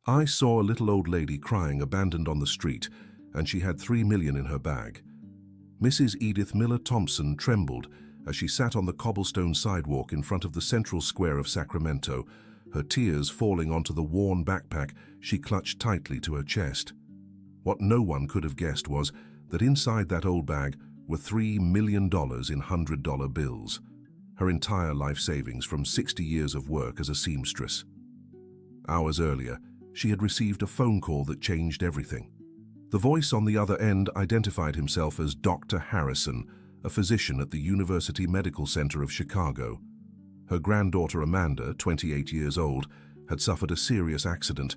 I saw a little old lady crying abandoned on the street, and she had $3 million in her bag. Mrs. Edith Miller Thompson trembled as she sat on the cobblestone sidewalk in front of the central square of Sacramento, her tears falling onto the worn backpack she clutched tightly to her chest. What no one could have guessed was that inside that old bag were $3 million in $100 bills, her entire life savings from 60 years of work as a seamstress. Hours earlier, she had received a phone call that changed everything. The voice on the other end identified himself as Dr. Harrison, a physician at the University Medical Center of Chicago. Her granddaughter Amanda, 28 years old, had suffered a serious accident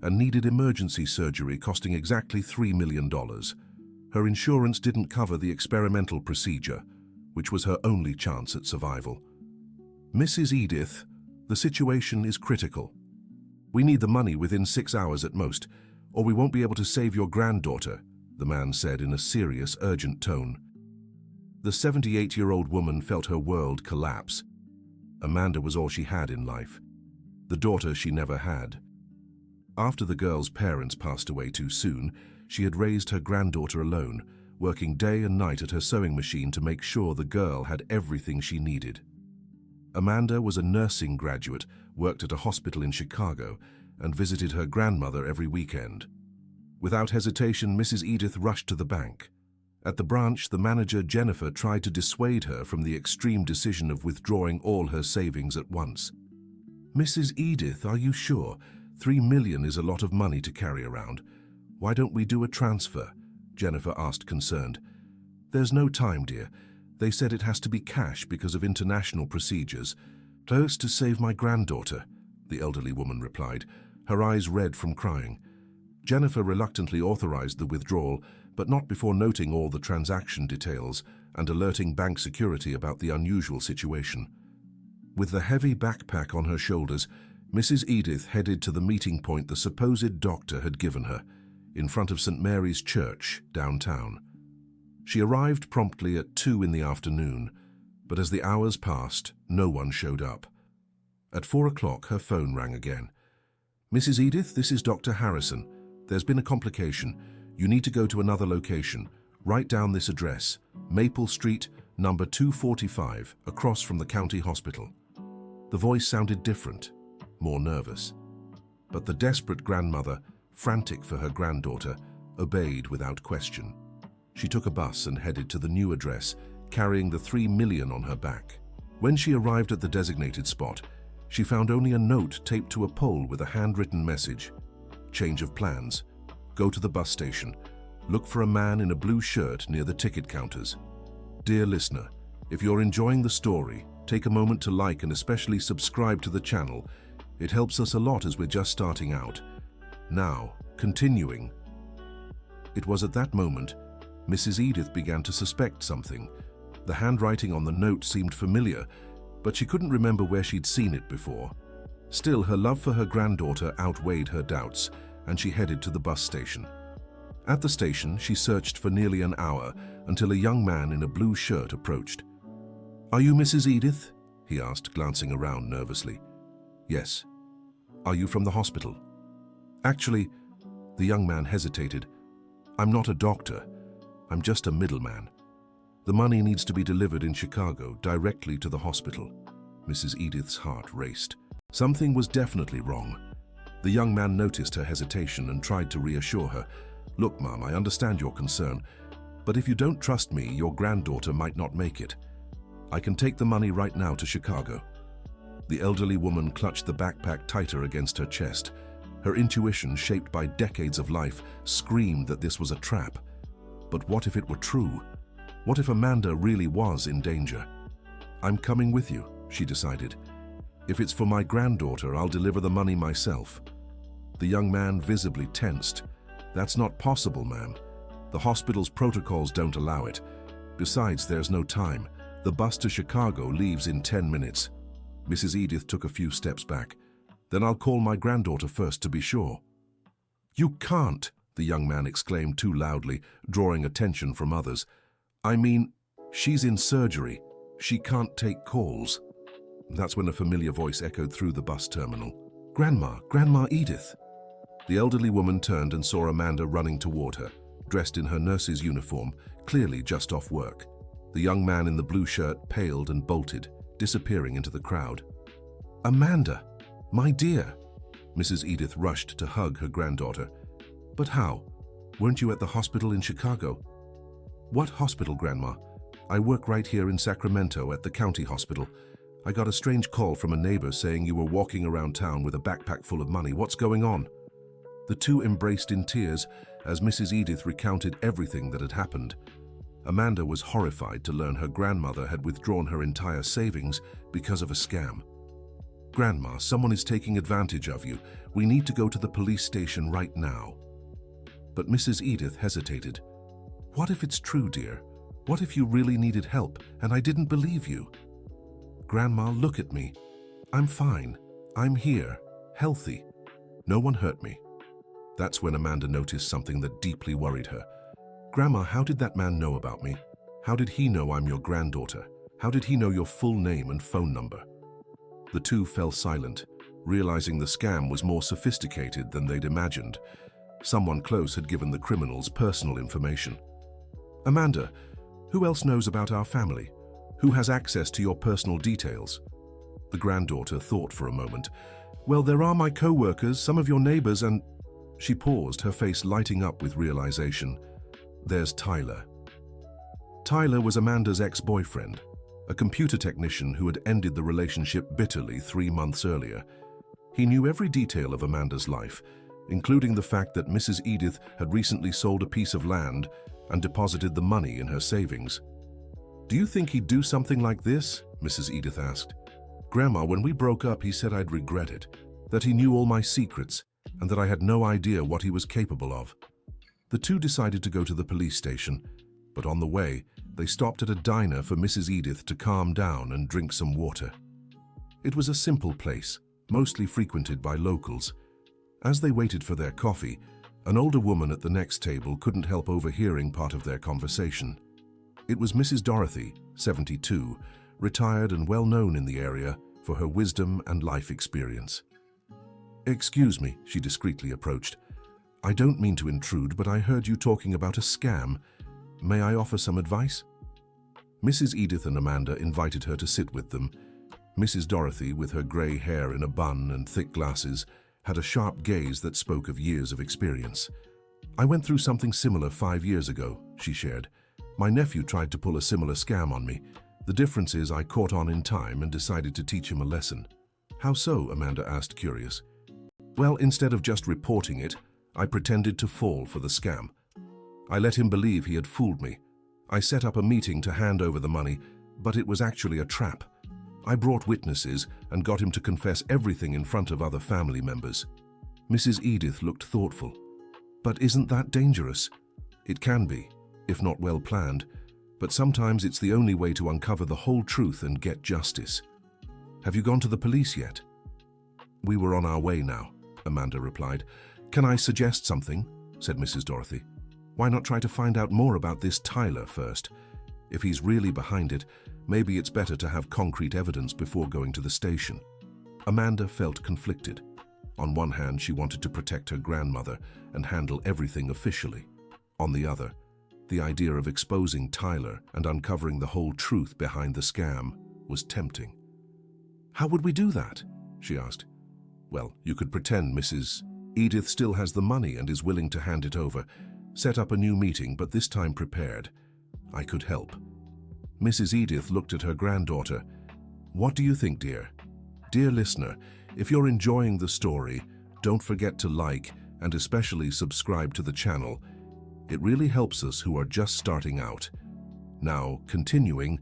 and needed emergency surgery costing exactly $3 million. Her insurance didn't cover the experimental procedure, which was her only chance at survival. Mrs. Edith, the situation is critical. We need the money within 6 hours at most, or we won't be able to save your granddaughter, the man said in a serious, urgent tone. The 78-year-old woman felt her world collapse. Amanda was all she had in life, the daughter she never had. After the girl's parents passed away too soon, she had raised her granddaughter alone, working day and night at her sewing machine to make sure the girl had everything she needed. Amanda was a nursing graduate, worked at a hospital in Chicago, and visited her grandmother every weekend. Without hesitation, Mrs. Edith rushed to the bank. At the branch, the manager, Jennifer, tried to dissuade her from the extreme decision of withdrawing all her savings at once. "Mrs. Edith, are you sure? $3 million is a lot of money to carry around. Why don't we do a transfer?" Jennifer asked, concerned. "There's no time, dear. They said it has to be cash because of international procedures. Close to save my granddaughter," the elderly woman replied, her eyes red from crying. Jennifer reluctantly authorized the withdrawal, but not before noting all the transaction details and alerting bank security about the unusual situation. With the heavy backpack on her shoulders, Mrs. Edith headed to the meeting point the supposed doctor had given her, in front of St. Mary's Church, downtown. She arrived promptly at 2 in the afternoon, but as the hours passed, no one showed up. At 4 o'clock, her phone rang again. "Mrs. Edith, this is Dr. Harrison. There's been a complication. You need to go to another location. Write down this address, Maple Street, number 245, across from the county hospital." The voice sounded different, more nervous. But the desperate grandmother, frantic for her granddaughter, obeyed without question. She took a bus and headed to the new address, carrying the $3 million on her back. When she arrived at the designated spot, she found only a note taped to a pole with a handwritten message. "Change of plans. Go to the bus station. Look for a man in a blue shirt near the ticket counters." Dear listener, if you're enjoying the story, take a moment to like and especially subscribe to the channel. It helps us a lot as we're just starting out. Now, continuing. It was at that moment Mrs. Edith began to suspect something. The handwriting on the note seemed familiar, but she couldn't remember where she'd seen it before. Still, her love for her granddaughter outweighed her doubts, and she headed to the bus station. At the station, she searched for nearly an hour until a young man in a blue shirt approached. "Are you Mrs. Edith?" he asked, glancing around nervously. "Yes." "Are you from the hospital?" "Actually," the young man hesitated, "I'm not a doctor. I'm just a middleman. The money needs to be delivered in Chicago, directly to the hospital." Mrs. Edith's heart raced. Something was definitely wrong. The young man noticed her hesitation and tried to reassure her. "Look, Mom, I understand your concern, but if you don't trust me, your granddaughter might not make it. I can take the money right now to Chicago." The elderly woman clutched the backpack tighter against her chest. Her intuition, shaped by decades of life, screamed that this was a trap. But what if it were true? What if Amanda really was in danger? "I'm coming with you," she decided. "If it's for my granddaughter, I'll deliver the money myself." The young man visibly tensed. "That's not possible, ma'am. The hospital's protocols don't allow it. Besides, there's no time. The bus to Chicago leaves in 10 minutes. Mrs. Edith took a few steps back. "Then I'll call my granddaughter first to be sure." "You can't," the young man exclaimed too loudly, drawing attention from others. "I mean, she's in surgery. She can't take calls." That's when a familiar voice echoed through the bus terminal. "Grandma, Grandma Edith." The elderly woman turned and saw Amanda running toward her, dressed in her nurse's uniform, clearly just off work. The young man in the blue shirt paled and bolted, disappearing into the crowd. "Amanda, my dear!" Mrs. Edith rushed to hug her granddaughter. "But how? Weren't you at the hospital in Chicago?" "What hospital, Grandma? I work right here in Sacramento at the county hospital. I got a strange call from a neighbor saying you were walking around town with a backpack full of money. What's going on?" The two embraced in tears as Mrs. Edith recounted everything that had happened. Amanda was horrified to learn her grandmother had withdrawn her entire savings because of a scam. "Grandma, someone is taking advantage of you. We need to go to the police station right now." But Mrs. Edith hesitated. "What if it's true, dear? What if you really needed help and I didn't believe you?" "Grandma, look at me. I'm fine. I'm here, healthy. No one hurt me." That's when Amanda noticed something that deeply worried her. "Grandma, how did that man know about me? How did he know I'm your granddaughter? How did he know your full name and phone number?" The two fell silent, realizing the scam was more sophisticated than they'd imagined. Someone close had given the criminals personal information. "Amanda, who else knows about our family? Who has access to your personal details?" The granddaughter thought for a moment. "Well, there are my co-workers, some of your neighbors, and—" She paused, her face lighting up with realization. "There's Tyler." Tyler was Amanda's ex-boyfriend, a computer technician who had ended the relationship bitterly 3 months earlier. He knew every detail of Amanda's life, including the fact that Mrs. Edith had recently sold a piece of land and deposited the money in her savings. "Do you think he'd do something like this?" Mrs. Edith asked. "Grandma, when we broke up, he said I'd regret it, that he knew all my secrets, and that I had no idea what he was capable of." The two decided to go to the police station, but on the way, they stopped at a diner for Mrs. Edith to calm down and drink some water. It was a simple place, mostly frequented by locals. As they waited for their coffee, an older woman at the next table couldn't help overhearing part of their conversation. It was Mrs. Dorothy, 72, retired and well known in the area for her wisdom and life experience. "Excuse me," she discreetly approached. "I don't mean to intrude, but I heard you talking about a scam. May I offer some advice?" Mrs. Edith and Amanda invited her to sit with them. Mrs. Dorothy, with her grey hair in a bun and thick glasses, had a sharp gaze that spoke of years of experience. "I went through something similar 5 years ago," she shared. "My nephew tried to pull a similar scam on me. The difference is I caught on in time and decided to teach him a lesson." "How so?" Amanda asked, curious. "Well, instead of just reporting it, I pretended to fall for the scam. I let him believe he had fooled me. I set up a meeting to hand over the money, but it was actually a trap. I brought witnesses and got him to confess everything in front of other family members." Mrs. Edith looked thoughtful. "But isn't that dangerous?" "It can be, if not well planned, but sometimes it's the only way to uncover the whole truth and get justice." "Have you gone to the police yet?" "We were on our way now," Amanda replied. "Can I suggest something?" said Mrs. Dorothy. "Why not try to find out more about this Tyler first? If he's really behind it, maybe it's better to have concrete evidence before going to the station." Amanda felt conflicted. On one hand, she wanted to protect her grandmother and handle everything officially. On the other, the idea of exposing Tyler and uncovering the whole truth behind the scam was tempting. "How would we do that?" she asked. "Well, you could pretend Mrs. Edith still has the money and is willing to hand it over. Set up a new meeting, but this time prepared. I could help." Mrs. Edith looked at her granddaughter. "What do you think, dear?" Dear listener, if you're enjoying the story, don't forget to like and especially subscribe to the channel. It really helps us who are just starting out. Now, continuing,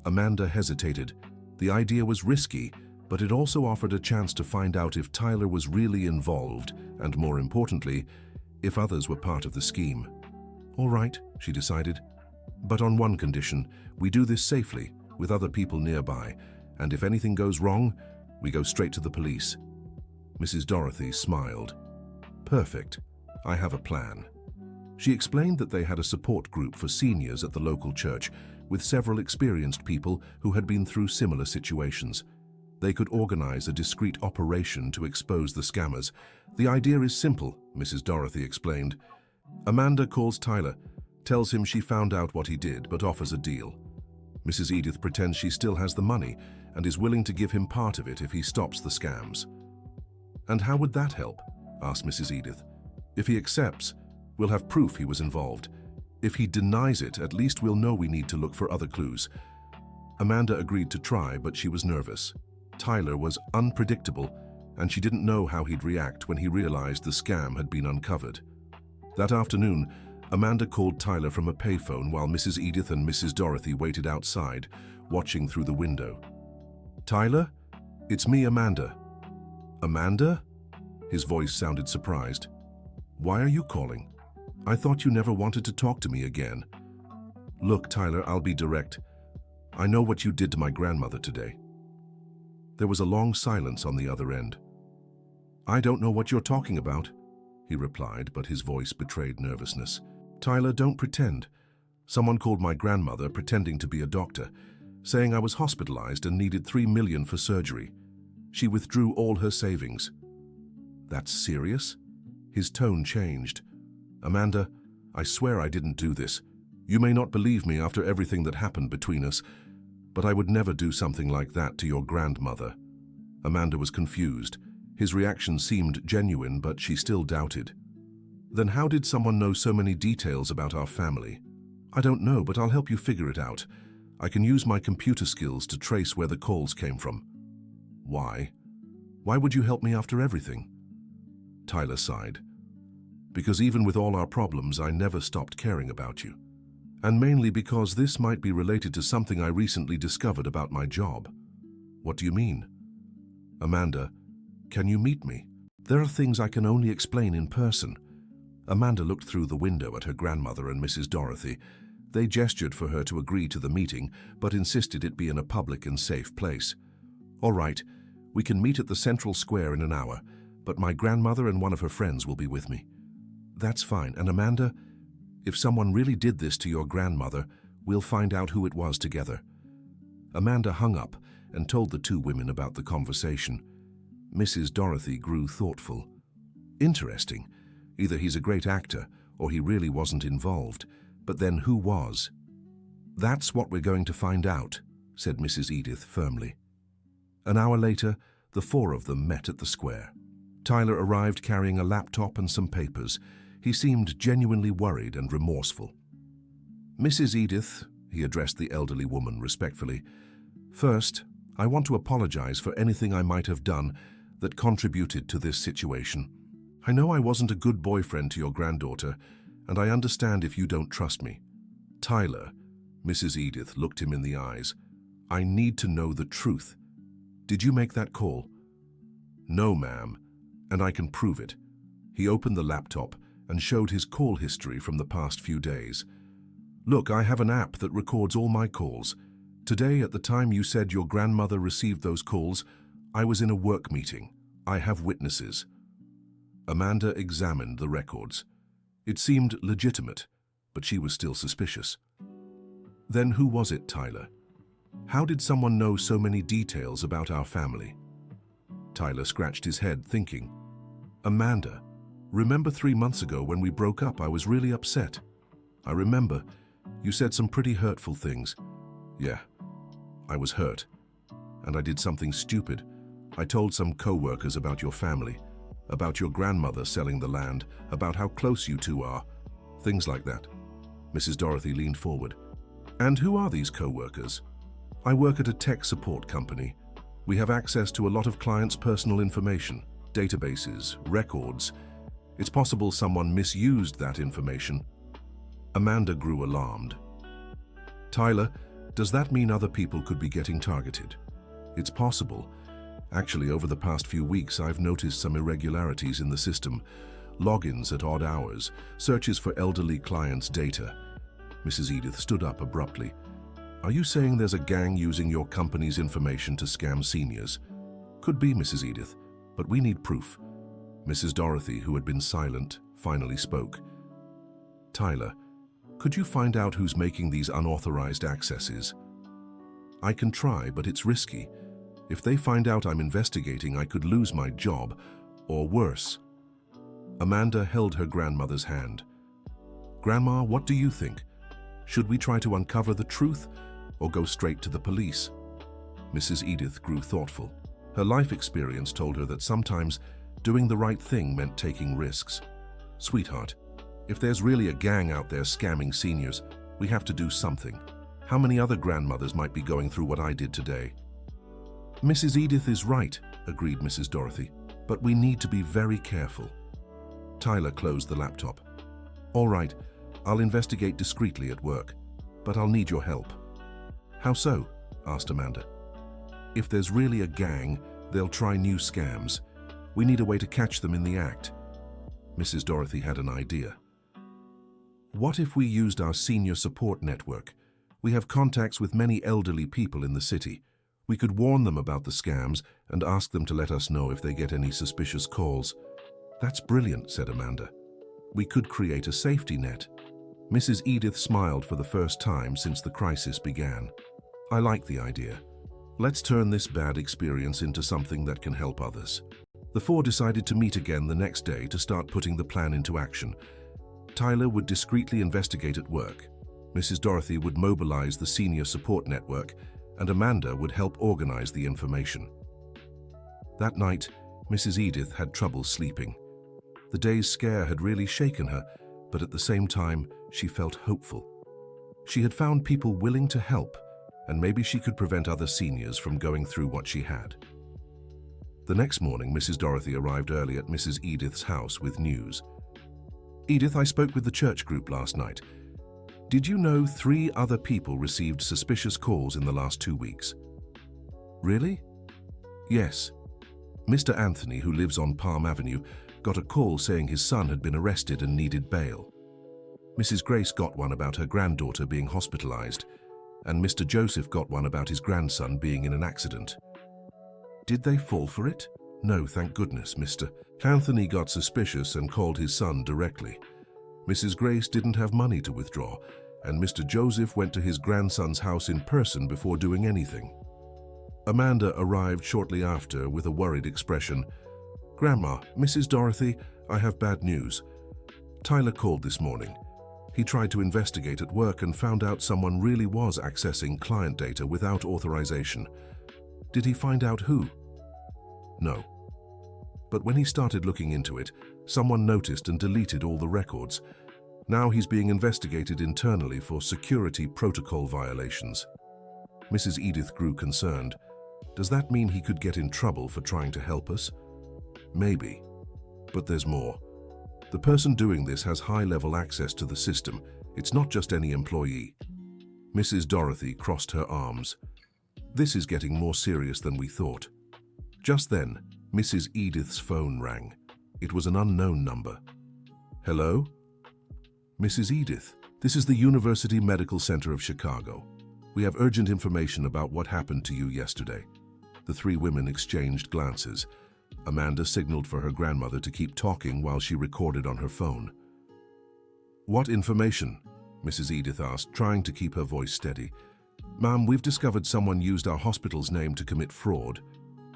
Amanda hesitated. The idea was risky, but it also offered a chance to find out if Tyler was really involved, and more importantly, if others were part of the scheme. "All right," she decided. "But on one condition, we do this safely, with other people nearby, and if anything goes wrong, we go straight to the police." Mrs. Dorothy smiled. "Perfect. I have a plan." She explained that they had a support group for seniors at the local church, with several experienced people who had been through similar situations. They could organize a discreet operation to expose the scammers. The idea is simple, Mrs. Dorothy explained. Amanda calls Tyler, tells him she found out what he did, but offers a deal. Mrs. Edith pretends she still has the money and is willing to give him part of it if he stops the scams. And how would that help? Asked Mrs. Edith. If he accepts, we'll have proof he was involved. If he denies it, at least we'll know we need to look for other clues. Amanda agreed to try, but she was nervous. Tyler was unpredictable, and she didn't know how he'd react when he realized the scam had been uncovered. That afternoon, Amanda called Tyler from a payphone while Mrs. Edith and Mrs. Dorothy waited outside, watching through the window. "Tyler? It's me, Amanda." "Amanda?" His voice sounded surprised. "Why are you calling? I thought you never wanted to talk to me again." "Look, Tyler, I'll be direct. I know what you did to my grandmother today." There was a long silence on the other end. "I don't know what you're talking about," he replied, but his voice betrayed nervousness. "Tyler, don't pretend. Someone called my grandmother pretending to be a doctor, saying I was hospitalized and needed $3 million for surgery. She withdrew all her savings." "That's serious?" His tone changed. "Amanda, I swear I didn't do this. You may not believe me after everything that happened between us, but I would never do something like that to your grandmother." Amanda was confused. His reaction seemed genuine, but she still doubted. "Then how did someone know so many details about our family?" "I don't know, but I'll help you figure it out. I can use my computer skills to trace where the calls came from." "Why? Why would you help me after everything?" Tyler sighed. "Because even with all our problems, I never stopped caring about you. And mainly because this might be related to something I recently discovered about my job." "What do you mean?" "Amanda, can you meet me? There are things I can only explain in person." Amanda looked through the window at her grandmother and Mrs. Dorothy. They gestured for her to agree to the meeting, but insisted it be in a public and safe place. "All right, we can meet at the Central Square in an hour, but my grandmother and one of her friends will be with me." "That's fine. And Amanda, if someone really did this to your grandmother, we'll find out who it was together." Amanda hung up and told the two women about the conversation. Mrs. Dorothy grew thoughtful. "Interesting. Either he's a great actor or he really wasn't involved. But then who was?" "That's what we're going to find out," said Mrs. Edith firmly. An hour later, the four of them met at the square. Tyler arrived carrying a laptop and some papers. He seemed genuinely worried and remorseful. "Mrs. Edith," he addressed the elderly woman respectfully, "first, I want to apologize for anything I might have done that contributed to this situation. I know I wasn't a good boyfriend to your granddaughter, and I understand if you don't trust me." "Tyler," Mrs. Edith looked him in the eyes, "I need to know the truth. Did you make that call?" "No, ma'am, and I can prove it." He opened the laptop and showed his call history from the past few days. "Look, I have an app that records all my calls. Today, at the time you said your grandmother received those calls, I was in a work meeting. I have witnesses." Amanda examined the records. It seemed legitimate, but she was still suspicious. "Then who was it, Tyler? How did someone know so many details about our family?" Tyler scratched his head, thinking. "Amanda, remember 3 months ago when we broke up, I was really upset. I remember. You said some pretty hurtful things." "Yeah, I was hurt. And I did something stupid. I told some co-workers about your family, about your grandmother selling the land, about how close you two are. Things like that." Mrs. Dorothy leaned forward. "And who are these co-workers?" "I work at a tech support company. We have access to a lot of clients' personal information, databases, records. It's possible someone misused that information." Amanda grew alarmed. "Tyler, does that mean other people could be getting targeted?" "It's possible. Actually, over the past few weeks, I've noticed some irregularities in the system. Logins at odd hours, searches for elderly clients' data." Mrs. Edith stood up abruptly. "Are you saying there's a gang using your company's information to scam seniors?" "Could be, Mrs. Edith, but we need proof." Mrs. Dorothy, who had been silent, finally spoke. "Tyler, could you find out who's making these unauthorized accesses?" "I can try, but it's risky. If they find out I'm investigating, I could lose my job, or worse. Amanda held her grandmother's hand. Grandma, what do you think? Should we try to uncover the truth, or go straight to the police? Mrs. Edith grew thoughtful. Her life experience told her that sometimes doing the right thing meant taking risks. Sweetheart, if there's really a gang out there scamming seniors, we have to do something. How many other grandmothers might be going through what I did today? Mrs. Edith is right, agreed Mrs. Dorothy, but we need to be very careful. Tyler closed the laptop. All right, I'll investigate discreetly at work, but I'll need your help. How so? Asked Amanda. If there's really a gang, they'll try new scams. We need a way to catch them in the act. Mrs. Dorothy had an idea. What if we used our senior support network? We have contacts with many elderly people in the city. We could warn them about the scams and ask them to let us know if they get any suspicious calls. That's brilliant, said Amanda. We could create a safety net. Mrs. Edith smiled for the first time since the crisis began. I like the idea. Let's turn this bad experience into something that can help others. The four decided to meet again the next day to start putting the plan into action. Tyler would discreetly investigate at work. Mrs. Dorothy would mobilize the senior support network, and Amanda would help organize the information. That night, Mrs. Edith had trouble sleeping. The day's scare had really shaken her, but at the same time, she felt hopeful. She had found people willing to help, and maybe she could prevent other seniors from going through what she had. The next morning, Mrs. Dorothy arrived early at Mrs. Edith's house with news. Edith, I spoke with the church group last night. Did you know 3 other people received suspicious calls in the last 2 weeks? Really? Yes. Mr. Anthony, who lives on Palm Avenue, got a call saying his son had been arrested and needed bail. Mrs. Grace got one about her granddaughter being hospitalized, and Mr. Joseph got one about his grandson being in an accident. Did they fall for it? No, thank goodness, Mr. Anthony got suspicious and called his son directly. Mrs. Grace didn't have money to withdraw, and Mr. Joseph went to his grandson's house in person before doing anything. Amanda arrived shortly after with a worried expression. Grandma, Mrs. Dorothy, I have bad news. Tyler called this morning. He tried to investigate at work and found out someone really was accessing client data without authorization. Did he find out who? No. But when he started looking into it, someone noticed and deleted all the records. Now he's being investigated internally for security protocol violations. Mrs. Edith grew concerned. Does that mean he could get in trouble for trying to help us? Maybe. But there's more. The person doing this has high-level access to the system. It's not just any employee. Mrs. Dorothy crossed her arms. This is getting more serious than we thought. Just then, Mrs. Edith's phone rang. It was an unknown number. Hello? Mrs. Edith, this is the University Medical Center of Chicago. We have urgent information about what happened to you yesterday. The 3 women exchanged glances. Amanda signaled for her grandmother to keep talking while she recorded on her phone. What information? Mrs. Edith asked, trying to keep her voice steady. Ma'am, we've discovered someone used our hospital's name to commit fraud.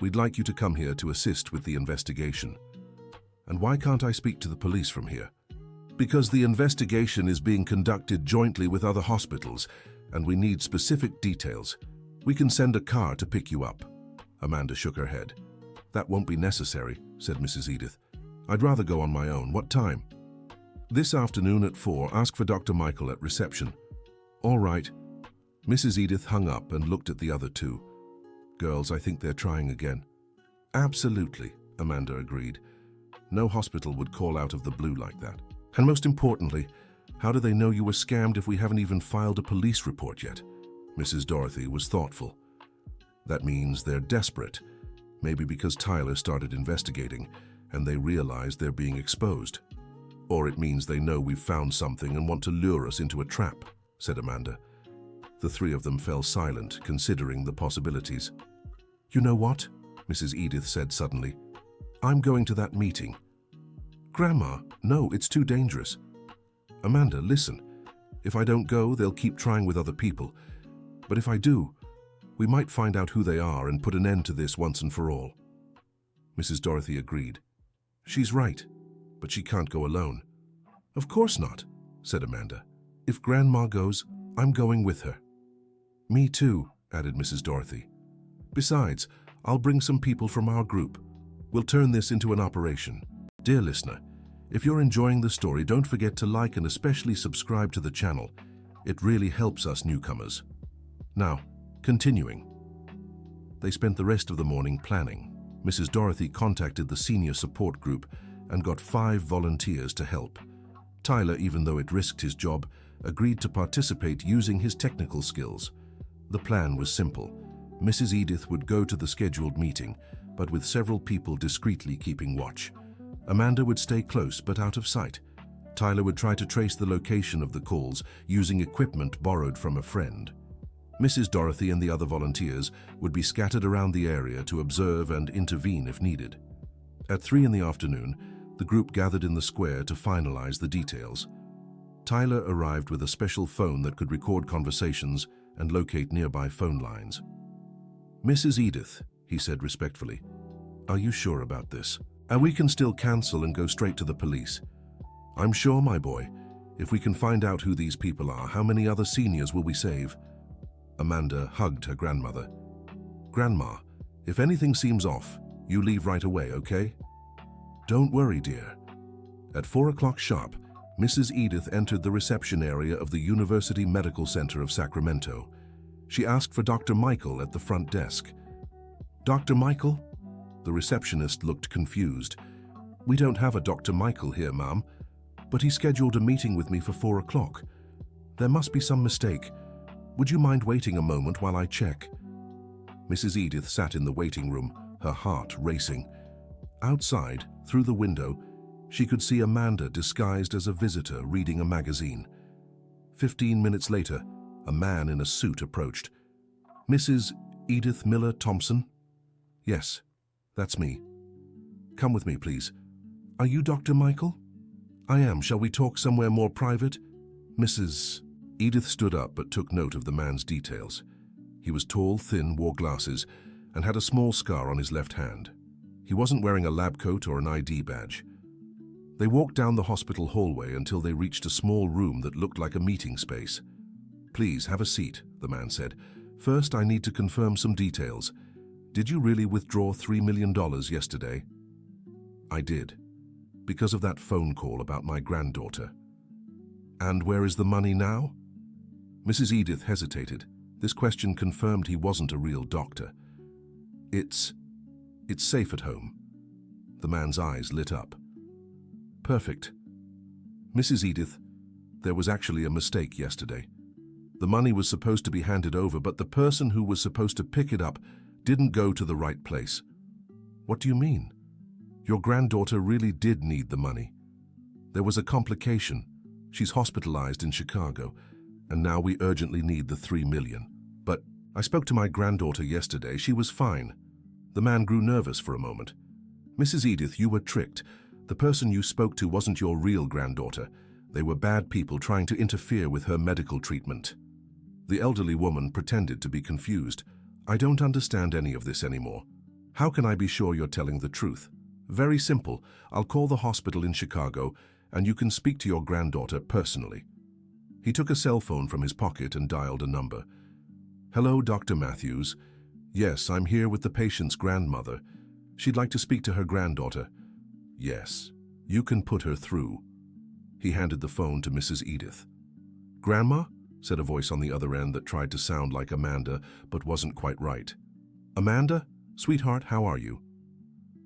We'd like you to come here to assist with the investigation. And why can't I speak to the police from here? Because the investigation is being conducted jointly with other hospitals, and we need specific details. We can send a car to pick you up. Amanda shook her head. That won't be necessary, said Mrs. Edith. I'd rather go on my own. What time? This afternoon at 4. Ask for Dr. Michael at reception. All right. Mrs. Edith hung up and looked at the other 2. Girls, I think they're trying again. Absolutely, Amanda agreed. No hospital would call out of the blue like that. And most importantly, how do they know you were scammed if we haven't even filed a police report yet? Mrs. Dorothy was thoughtful. That means they're desperate. Maybe because Tyler started investigating and they realize they're being exposed. Or it means they know we've found something and want to lure us into a trap, said Amanda. The 3 of them fell silent, considering the possibilities. You know what? Mrs. Edith said suddenly. I'm going to that meeting. Grandma, no, it's too dangerous. Amanda, listen. If I don't go, they'll keep trying with other people. But if I do, We might find out who they are and put an end to this once and for all. Mrs. Dorothy agreed. She's right, but she can't go alone. Of course not, said Amanda. If Grandma goes, I'm going with her. Me too, added Mrs. Dorothy. Besides, I'll bring some people from our group. We'll turn this into an operation. Dear listener, if you're enjoying the story, don't forget to like and especially subscribe to the channel. It really helps us newcomers. Now, continuing. They spent the rest of the morning planning. Mrs. Dorothy contacted the senior support group and got 5 volunteers to help. Tyler, even though it risked his job, agreed to participate using his technical skills. The plan was simple. Mrs. Edith would go to the scheduled meeting, but with several people discreetly keeping watch. Amanda would stay close but out of sight. Tyler would try to trace the location of the calls using equipment borrowed from a friend. Mrs. Dorothy and the other volunteers would be scattered around the area to observe and intervene if needed. At 3 in the afternoon, the group gathered in the square to finalize the details. Tyler arrived with a special phone that could record conversations and locate nearby phone lines. Mrs. Edith, he said respectfully, are you sure about this? And we can still cancel and go straight to the police. I'm sure, my boy. If we can find out who these people are, how many other seniors will we save? Amanda hugged her grandmother. Grandma, if anything seems off, you leave right away, okay? Don't worry, dear. At 4 o'clock sharp, Mrs. Edith entered the reception area of the University Medical Center of Sacramento. She asked for Dr. Michael at the front desk. Dr. Michael? The receptionist looked confused. We don't have a Dr. Michael here, ma'am, but he scheduled a meeting with me for 4 o'clock. There must be some mistake. Would you mind waiting a moment while I check? Mrs. Edith sat in the waiting room, her heart racing. Outside, through the window, she could see Amanda disguised as a visitor reading a magazine. 15 minutes later, a man in a suit approached. Mrs. Edith Miller Thompson? Yes, that's me. Come with me, please. Are you Dr. Michael? I am. Shall we talk somewhere more private? Mrs. Edith stood up but took note of the man's details. He was tall, thin, wore glasses, and had a small scar on his left hand. He wasn't wearing a lab coat or an ID badge. They walked down the hospital hallway until they reached a small room that looked like a meeting space. Please, have a seat, the man said. First, I need to confirm some details. Did you really withdraw $3 million yesterday? I did, because of that phone call about my granddaughter. And where is the money now? Mrs. Edith hesitated. This question confirmed he wasn't a real doctor. It's safe at home. The man's eyes lit up. Perfect. Mrs. Edith, there was actually a mistake yesterday. The money was supposed to be handed over, but the person who was supposed to pick it up didn't go to the right place. What do you mean? Your granddaughter really did need the money. There was a complication. She's hospitalized in Chicago, and now we urgently need the $3 million. But I spoke to my granddaughter yesterday. She was fine. The man grew nervous for a moment. Mrs. Edith, you were tricked. The person you spoke to wasn't your real granddaughter. They were bad people trying to interfere with her medical treatment. The elderly woman pretended to be confused. I don't understand any of this anymore. How can I be sure you're telling the truth? Very simple. I'll call the hospital in Chicago, and you can speak to your granddaughter personally. He took a cell phone from his pocket and dialed a number. Hello, Dr. Matthews. Yes, I'm here with the patient's grandmother. She'd like to speak to her granddaughter. Yes, you can put her through. He handed the phone to Mrs. Edith. Grandma? Said a voice on the other end that tried to sound like Amanda, but wasn't quite right. Amanda? Sweetheart, how are you?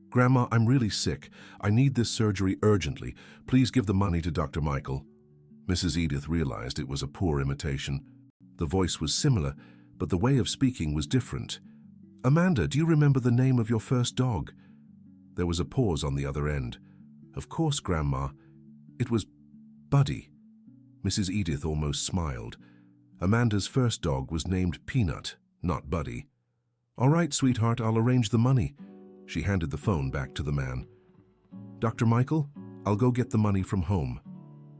Grandma, I'm really sick. I need this surgery urgently. Please give the money to Dr. Michael. Mrs. Edith realized it was a poor imitation. The voice was similar, but the way of speaking was different. Amanda, do you remember the name of your first dog? There was a pause on the other end. Of course, Grandma. It was Buddy. Mrs. Edith almost smiled. Amanda's first dog was named Peanut, not Buddy. All right, sweetheart, I'll arrange the money. She handed the phone back to the man. Dr. Michael, I'll go get the money from home.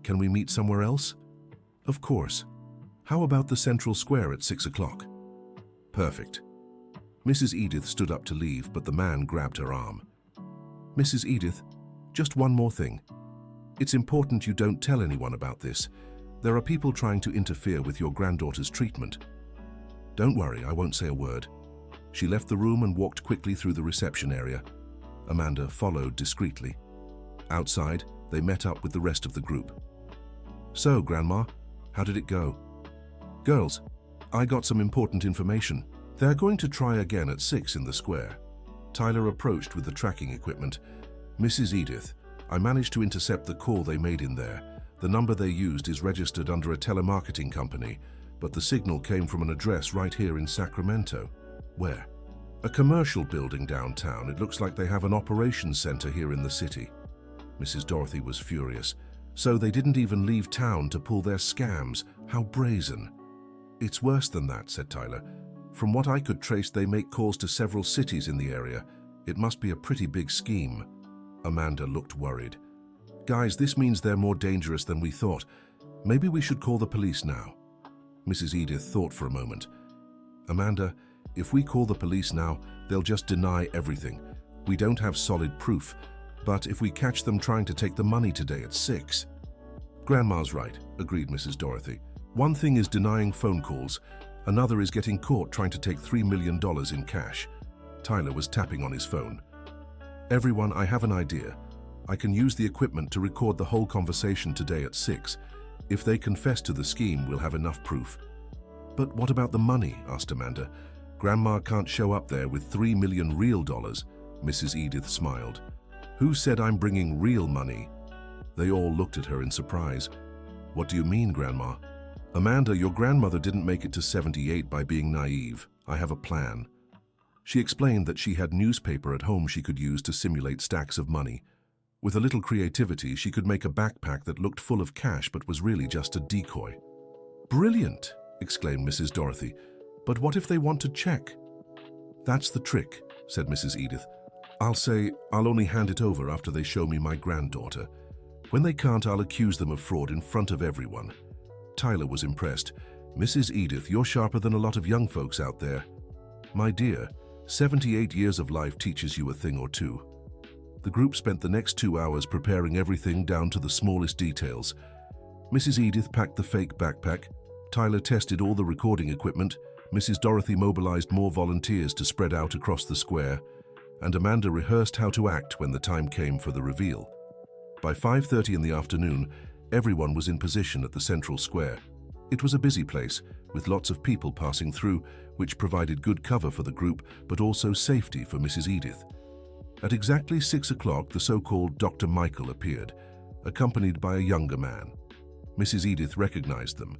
Can we meet somewhere else? Of course. How about the Central Square at 6 o'clock? Perfect. Mrs. Edith stood up to leave, but the man grabbed her arm. Mrs. Edith, just one more thing. It's important you don't tell anyone about this. There are people trying to interfere with your granddaughter's treatment. Don't worry, I won't say a word. She left the room and walked quickly through the reception area. Amanda followed discreetly. Outside, they met up with the rest of the group. So, Grandma, how did it go? Girls, I got some important information. They're going to try again at 6 in the square. Tyler approached with the tracking equipment. Mrs. Edith, I managed to intercept the call they made in there. The number they used is registered under a telemarketing company, but the signal came from an address right here in Sacramento. Where? A commercial building downtown. It looks like they have an operations center here in the city. Mrs. Dorothy was furious. So they didn't even leave town to pull their scams. How brazen. It's worse than that, said Tyler. From what I could trace, they make calls to several cities in the area. It must be a pretty big scheme. Amanda looked worried. Guys, this means they're more dangerous than we thought. Maybe we should call the police now. Mrs. Edith thought for a moment. Amanda, if we call the police now, they'll just deny everything. We don't have solid proof. But if we catch them trying to take the money today at 6... Grandma's right, agreed Mrs. Dorothy. One thing is denying phone calls. Another is getting caught trying to take $3 million in cash. Tyler was tapping on his phone. Everyone, I have an idea. I can use the equipment to record the whole conversation today at 6. If they confess to the scheme, we'll have enough proof. But what about the money? Asked Amanda. Grandma can't show up there with $3 million real dollars. Mrs. Edith smiled. Who said I'm bringing real money? They all looked at her in surprise. What do you mean, Grandma? Amanda, your grandmother didn't make it to 78 by being naive. I have a plan. She explained that she had newspaper at home she could use to simulate stacks of money. With a little creativity, she could make a backpack that looked full of cash but was really just a decoy. Brilliant, exclaimed Mrs. Dorothy. But what if they want to check? That's the trick, said Mrs. Edith. I'll say I'll only hand it over after they show me my granddaughter. When they can't, I'll accuse them of fraud in front of everyone. Tyler was impressed. Mrs. Edith, you're sharper than a lot of young folks out there. My dear, 78 years of life teaches you a thing or two. The group spent the next 2 hours preparing everything down to the smallest details. Mrs. Edith packed the fake backpack. Tyler tested all the recording equipment. Mrs. Dorothy mobilized more volunteers to spread out across the square. And Amanda rehearsed how to act when the time came for the reveal. By 5:30 in the afternoon, everyone was in position at the central square. It was a busy place, with lots of people passing through, which provided good cover for the group, but also safety for Mrs. Edith. At exactly 6 o'clock, the so-called Dr. Michael appeared, accompanied by a younger man. Mrs. Edith recognized them.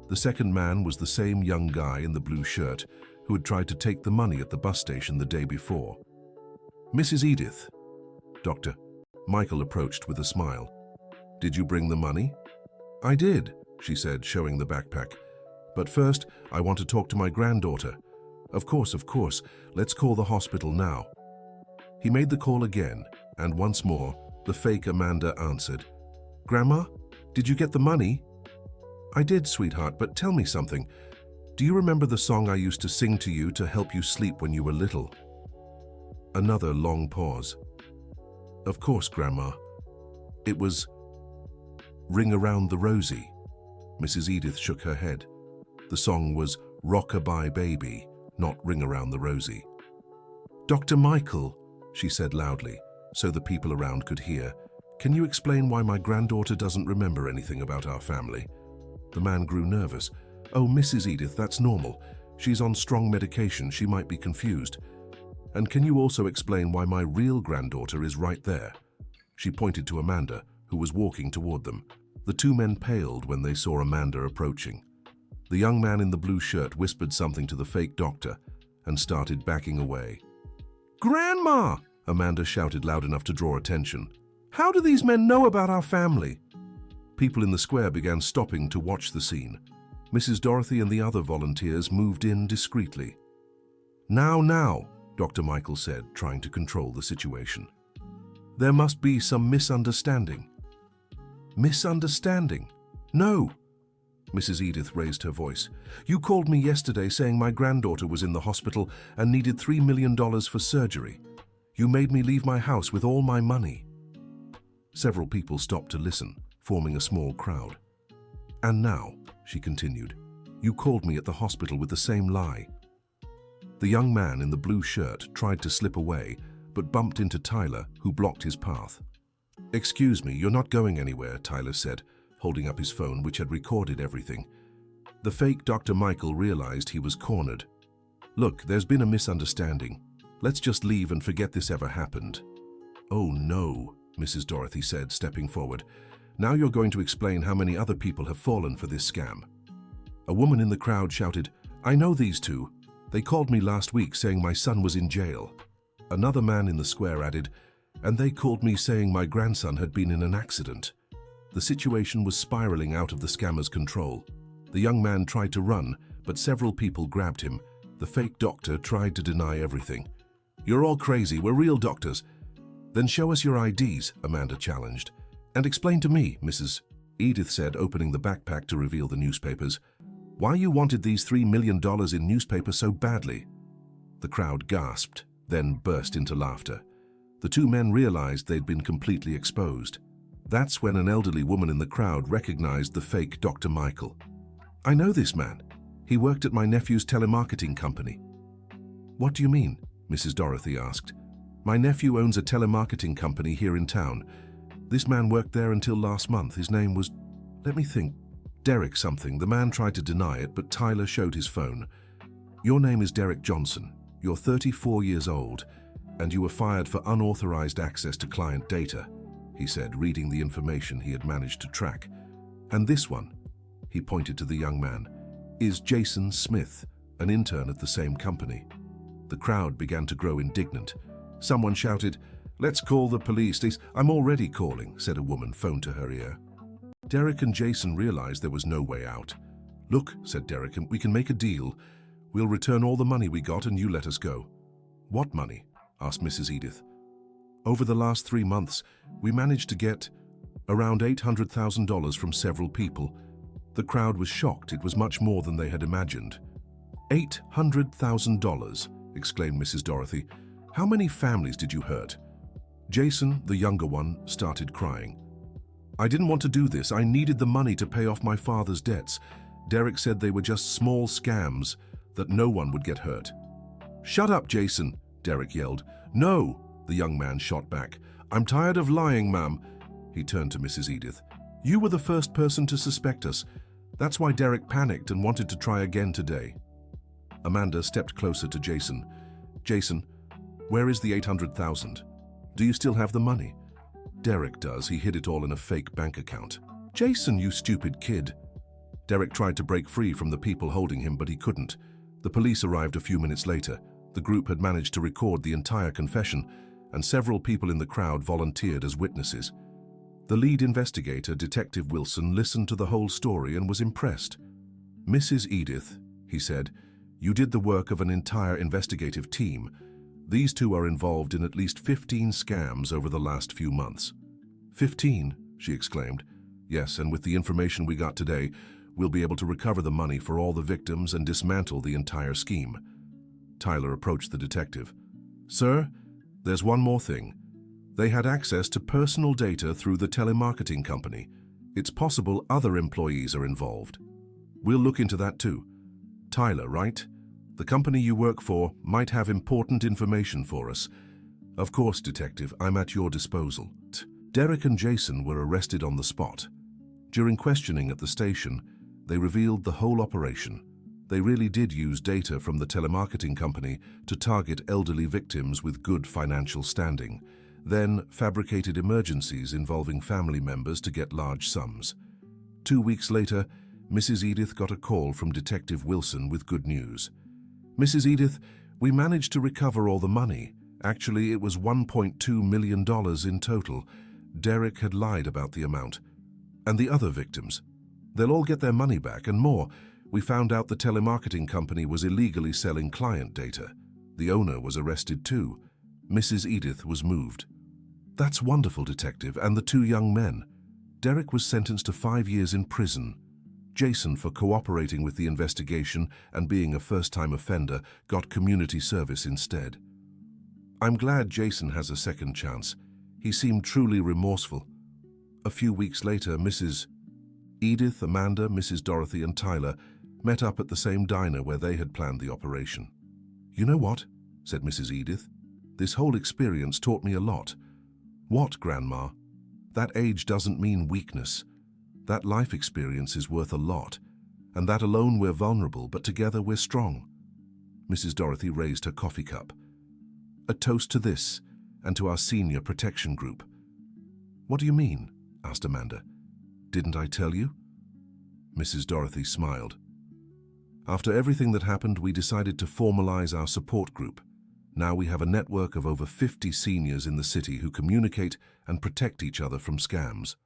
The second man was the same young guy in the blue shirt who had tried to take the money at the bus station the day before. Mrs. Edith, Dr. Michael approached with a smile. Did you bring the money? I did, she said, showing the backpack. But first, I want to talk to my granddaughter. Of course, let's call the hospital now. He made the call again, and once more, the fake Amanda answered. Grandma, did you get the money? I did, sweetheart, but tell me something. Do you remember the song I used to sing to you to help you sleep when you were little? Another long pause. Of course, Grandma. It was Ring Around the Rosie. Mrs. Edith shook her head. The song was Rock-a-Bye Baby, not Ring Around the Rosie. Dr. Michael, she said loudly, so the people around could hear, can you explain why my granddaughter doesn't remember anything about our family? The man grew nervous. Oh, Mrs. Edith, that's normal. She's on strong medication. She might be confused. And can you also explain why my real granddaughter is right there? She pointed to Amanda, who was walking toward them. The two men paled when they saw Amanda approaching. The young man in the blue shirt whispered something to the fake doctor and started backing away. Grandma! Amanda shouted loud enough to draw attention. How do these men know about our family? People in the square began stopping to watch the scene. Mrs. Dorothy and the other volunteers moved in discreetly. Now, Dr. Michael said, trying to control the situation. There must be some misunderstanding. Misunderstanding? No. Mrs. Edith raised her voice. "You called me yesterday saying my granddaughter was in the hospital and needed $3 million for surgery. You made me leave my house with all my money." Several people stopped to listen, forming a small crowd. "And now," she continued, "you called me at the hospital with the same lie." The young man in the blue shirt tried to slip away, but bumped into Tyler, who blocked his path. "Excuse me, you're not going anywhere," Tyler said, holding up his phone, which had recorded everything. The fake Dr. Michael realized he was cornered. "Look, there's been a misunderstanding. Let's just leave and forget this ever happened." "Oh no," Mrs. Dorothy said, stepping forward. "Now you're going to explain how many other people have fallen for this scam." A woman in the crowd shouted, "I know these two. They called me last week saying my son was in jail." Another man in the square added, "And they called me saying my grandson had been in an accident." The situation was spiraling out of the scammer's control. The young man tried to run, but several people grabbed him. The fake doctor tried to deny everything. "You're all crazy, we're real doctors." "Then show us your IDs," Amanda challenged. "And explain to me," Mrs. Edith said, opening the backpack to reveal the newspapers, "why you wanted these $3 million in newspaper so badly." The crowd gasped, then burst into laughter. The two men realized they'd been completely exposed. That's when an elderly woman in the crowd recognized the fake Dr. Michael. "I know this man. He worked at my nephew's telemarketing company." "What do you mean?" Mrs. Dorothy asked. "My nephew owns a telemarketing company here in town. This man worked there until last month. His name was, let me think, Derek something." The man tried to deny it, but Tyler showed his phone. "Your name is Derek Johnson. You're 34 years old, and you were fired for unauthorized access to client data," he said, reading the information he had managed to track. "And this one," he pointed to the young man, "is Jason Smith, an intern at the same company." The crowd began to grow indignant. Someone shouted, "Let's call the police." "I'm already calling," said a woman, phone to her ear. Derek and Jason realized there was no way out. "Look," said Derek, "we can make a deal. We'll return all the money we got and you let us go." "What money?" asked Mrs. Edith. "Over the last 3 months, we managed to get around $800,000 from several people." The crowd was shocked. It was much more than they had imagined. $800,000, exclaimed Mrs. Dorothy. "How many families did you hurt?" Jason, the younger one, started crying. "I didn't want to do this. I needed the money to pay off my father's debts. Derek said they were just small scams, that no one would get hurt." "Shut up, Jason," Derek yelled. "No," the young man shot back. "I'm tired of lying, ma'am." He turned to Mrs. Edith. "You were the first person to suspect us. That's why Derek panicked and wanted to try again today." Amanda stepped closer to Jason. "Jason, where is the $800,000? Do you still have the money?" "Derek does. He hid it all in a fake bank account." "Jason, you stupid kid." Derek tried to break free from the people holding him, but he couldn't. The police arrived a few minutes later. The group had managed to record the entire confession, and several people in the crowd volunteered as witnesses. The lead investigator, Detective Wilson, listened to the whole story and was impressed. "Mrs. Edith," he said, "you did the work of an entire investigative team. These two are involved in at least 15 scams over the last few months." "15?" she exclaimed. "Yes, and with the information we got today, we'll be able to recover the money for all the victims and dismantle the entire scheme." Tyler approached the detective. "Sir, there's one more thing. They had access to personal data through the telemarketing company. It's possible other employees are involved. We'll look into that too." "Tyler, right? The company you work for might have important information for us." "Of course, Detective, I'm at your disposal." Derek and Jason were arrested on the spot. During questioning at the station, they revealed the whole operation. They really did use data from the telemarketing company to target elderly victims with good financial standing, then fabricated emergencies involving family members to get large sums. 2 weeks later, Mrs. Edith got a call from Detective Wilson with good news. "Mrs. Edith, we managed to recover all the money. Actually, it was $1.2 million in total. Derek had lied about the amount. And the other victims. They'll all get their money back and more. We found out the telemarketing company was illegally selling client data. The owner was arrested too." Mrs. Edith was moved. "That's wonderful, Detective. And the 2 young men?" "Derek was sentenced to 5 years in prison. Jason, for cooperating with the investigation and being a first-time offender, got community service instead. I'm glad Jason has a second chance. He seemed truly remorseful. A few weeks later, Mrs. Edith, Amanda, Mrs. Dorothy, and Tyler met up at the same diner where they had planned the operation. "You know what?" said Mrs. Edith. "This whole experience taught me a lot." "What, Grandma?" "That age doesn't mean weakness. That life experience is worth a lot, and that alone we're vulnerable, but together we're strong." Mrs. Dorothy raised her coffee cup. "A toast to this, and to our senior protection group." "What do you mean?" asked Amanda. "Didn't I tell you?" Mrs. Dorothy smiled. "After everything that happened, we decided to formalize our support group. Now we have a network of over 50 seniors in the city who communicate and protect each other from scams."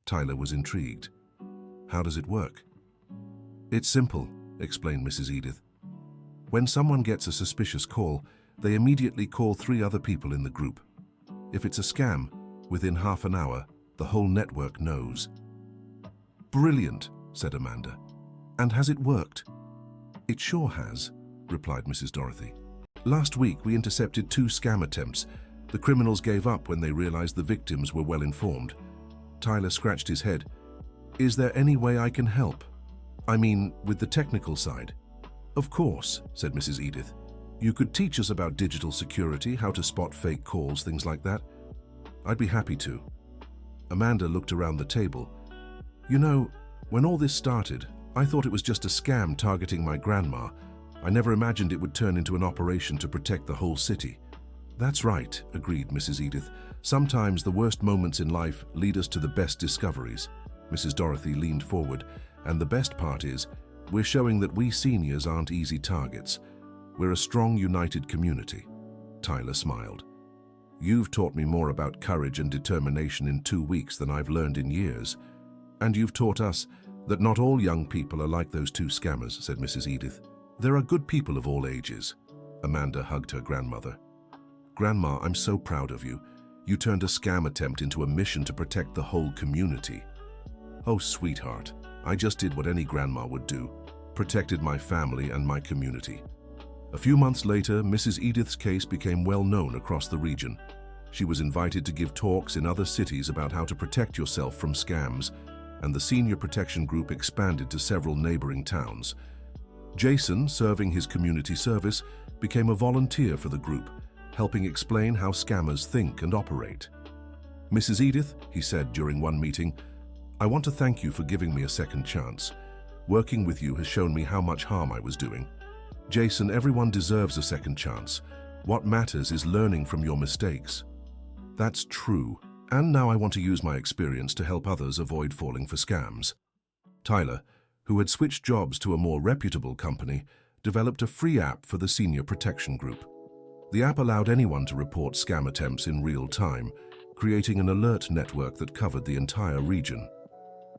Tyler was intrigued. "How does it work?" "It's simple," explained Mrs. Edith. "When someone gets a suspicious call, they immediately call 3 other people in the group. If it's a scam, within half an hour, the whole network knows." "Brilliant," said Amanda. "And has it worked?" "It sure has," replied Mrs. Dorothy. "Last week we intercepted 2 scam attempts. The criminals gave up when they realized the victims were well informed." Tyler scratched his head. "Is there any way I can help? I mean, with the technical side?" "Of course," said Mrs. Edith. "You could teach us about digital security, how to spot fake calls, things like that." "I'd be happy to." Amanda looked around the table. "You know, when all this started, I thought it was just a scam targeting my grandma. I never imagined it would turn into an operation to protect the whole city." "That's right," agreed Mrs. Edith. "Sometimes the worst moments in life lead us to the best discoveries." Mrs. Dorothy leaned forward. "And the best part is, we're showing that we seniors aren't easy targets. We're a strong, united community." Tyler smiled. "You've taught me more about courage and determination in 2 weeks than I've learned in years. And you've taught us that not all young people are like those 2 scammers," said Mrs. Edith. "There are good people of all ages." Amanda hugged her grandmother. "Grandma, I'm so proud of you. You turned a scam attempt into a mission to protect the whole community." "Oh, sweetheart, I just did what any grandma would do. Protected my family and my community." A few months later, Mrs. Edith's case became well known across the region. She was invited to give talks in other cities about how to protect yourself from scams, and the senior protection group expanded to several neighboring towns. Jason, serving his community service, became a volunteer for the group, helping explain how scammers think and operate. "Mrs. Edith," he said during one meeting, "I want to thank you for giving me a second chance. Working with you has shown me how much harm I was doing. Jason, everyone deserves a second chance. What matters is learning from your mistakes." "That's true. And now I want to use my experience to help others avoid falling for scams." Tyler, who had switched jobs to a more reputable company, developed a free app for the senior protection group. The app allowed anyone to report scam attempts in real time, creating an alert network that covered the entire region.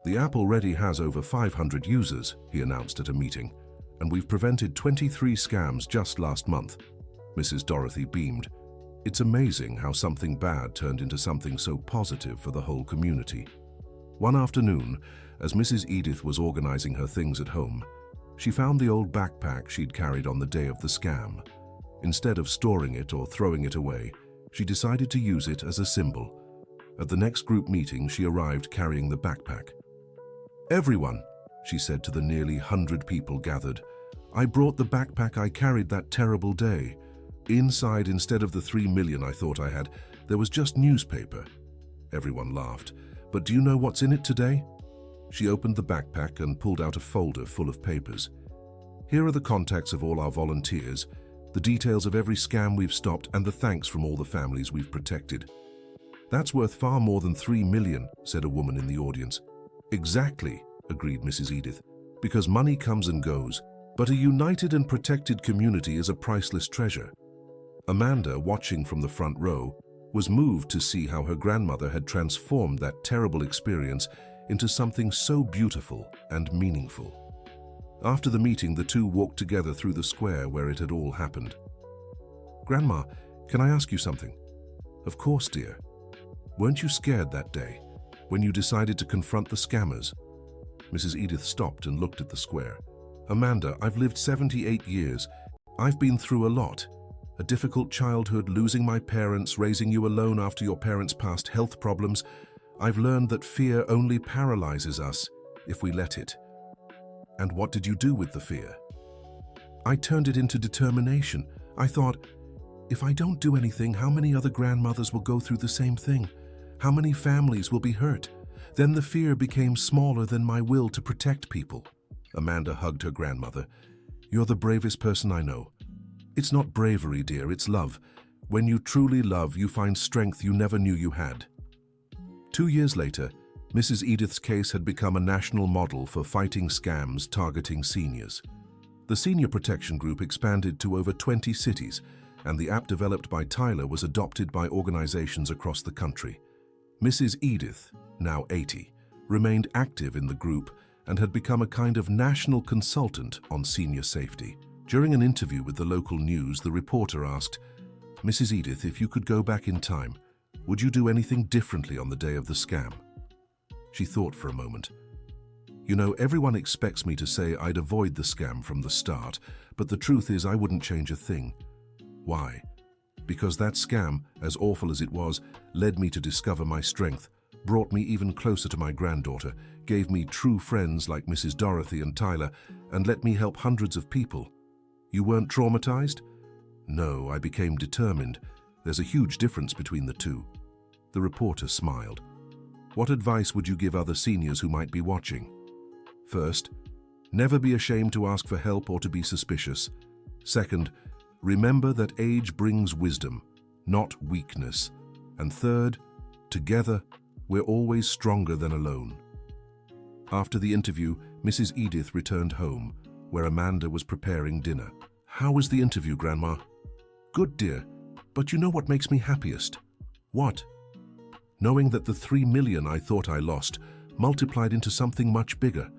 "The app already has over 500 users," he announced at a meeting, "and we've prevented 23 scams just last month." Mrs. Dorothy beamed. "It's amazing how something bad turned into something so positive for the whole community." One afternoon, as Mrs. Edith was organizing her things at home, she found the old backpack she'd carried on the day of the scam. Instead of storing it or throwing it away, she decided to use it as a symbol. At the next group meeting, she arrived carrying the backpack. "Everyone," she said to the nearly 100 people gathered, "I brought the backpack I carried that terrible day. Inside, instead of the 3 million I thought I had, there was just newspaper." Everyone laughed. "But do you know what's in it today?" She opened the backpack and pulled out a folder full of papers. "Here are the contacts of all our volunteers, the details of every scam we've stopped, and the thanks from all the families we've protected." "That's worth far more than 3 million, said a woman in the audience. "Exactly," agreed Mrs. Edith, "because money comes and goes, but a united and protected community is a priceless treasure." Amanda, watching from the front row, was moved to see how her grandmother had transformed that terrible experience into something so beautiful and meaningful. After the meeting, the two walked together through the square where it had all happened. "Grandma, can I ask you something?" "Of course, dear." "Weren't you scared that day, when you decided to confront the scammers?" Mrs. Edith stopped and looked at the square. Amanda, I've lived 78 years. I've been through a lot. A difficult childhood, losing my parents, raising you alone after your parents' past health problems. I've learned that fear only paralyzes us if we let it. And what did you do with the fear? I turned it into determination. I thought, if I don't do anything, how many other grandmothers will go through the same thing? How many families will be hurt? Then the fear became smaller than my will to protect people. Amanda hugged her grandmother. You're the bravest person I know. It's not bravery, dear, it's love. When you truly love, you find strength you never knew you had. 2 years later, Mrs. Edith's case had become a national model for fighting scams targeting seniors. The Senior Protection Group expanded to over 20 cities, and the app developed by Tyler was adopted by organizations across the country. Mrs. Edith, now 80, remained active in the group and had become a kind of national consultant on senior safety. During an interview with the local news, the reporter asked, Mrs. Edith, if you could go back in time, would you do anything differently on the day of the scam? She thought for a moment. You know, everyone expects me to say I'd avoid the scam from the start, but the truth is I wouldn't change a thing. Why? Because that scam, as awful as it was, led me to discover my strength, brought me even closer to my granddaughter, gave me true friends like Mrs. Dorothy and Tyler, and let me help hundreds of people. You weren't traumatized? No, I became determined. There's a huge difference between the two. The reporter smiled. What advice would you give other seniors who might be watching? First, never be ashamed to ask for help or to be suspicious. Second, remember that age brings wisdom, not weakness. And third, together, we're always stronger than alone. After the interview, Mrs. Edith returned home, where Amanda was preparing dinner. How was the interview, Grandma? Good, dear. But you know what makes me happiest? What? Knowing that the 3 million I thought I lost multiplied into something much bigger.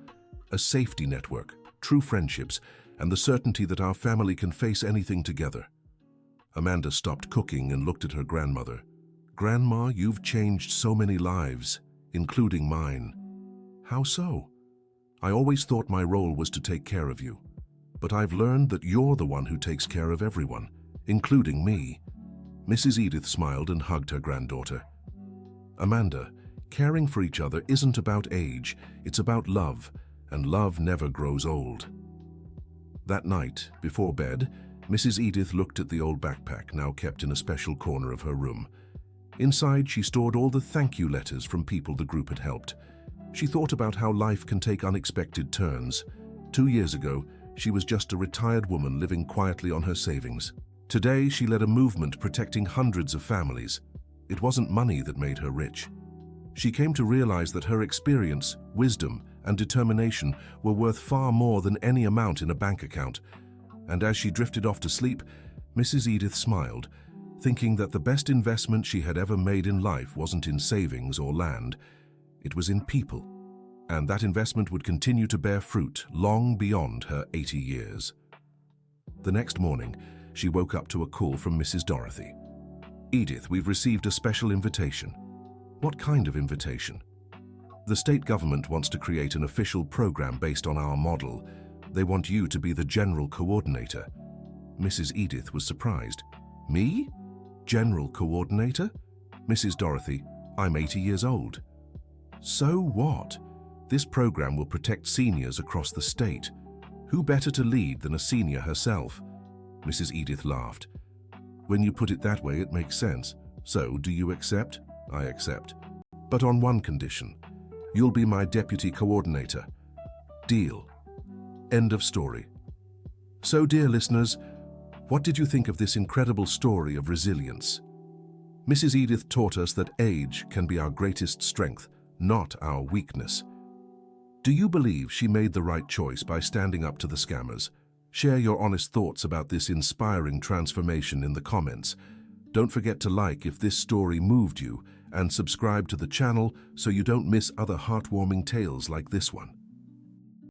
A safety network, true friendships, and the certainty that our family can face anything together. Amanda stopped cooking and looked at her grandmother. Grandma, you've changed so many lives, including mine. How so? I always thought my role was to take care of you. But I've learned that you're the one who takes care of everyone, including me. Mrs. Edith smiled and hugged her granddaughter. Amanda, caring for each other isn't about age, it's about love, and love never grows old. That night, before bed, Mrs. Edith looked at the old backpack, now kept in a special corner of her room. Inside, she stored all the thank you letters from people the group had helped. She thought about how life can take unexpected turns. 2 years ago, she was just a retired woman living quietly on her savings. Today, she led a movement protecting hundreds of families. It wasn't money that made her rich. She came to realize that her experience, wisdom, and determination were worth far more than any amount in a bank account. And as she drifted off to sleep, Mrs. Edith smiled, thinking that the best investment she had ever made in life wasn't in savings or land, it was in people. And that investment would continue to bear fruit long beyond her 80 years. The next morning, she woke up to a call from Mrs. Dorothy. Edith, we've received a special invitation. What kind of invitation? The state government wants to create an official program based on our model. They want you to be the general coordinator. Mrs. Edith was surprised. Me? General coordinator? Mrs. Dorothy, I'm 80 years old. So what? This program will protect seniors across the state. Who better to lead than a senior herself? Mrs. Edith laughed. When you put it that way, it makes sense. So, do you accept? I accept. But on one condition. You'll be my deputy coordinator. Deal. End of story. So, dear listeners, what did you think of this incredible story of resilience? Mrs. Edith taught us that age can be our greatest strength, not our weakness. Do you believe she made the right choice by standing up to the scammers? Share your honest thoughts about this inspiring transformation in the comments. Don't forget to like if this story moved you and subscribe to the channel so you don't miss other heartwarming tales like this one.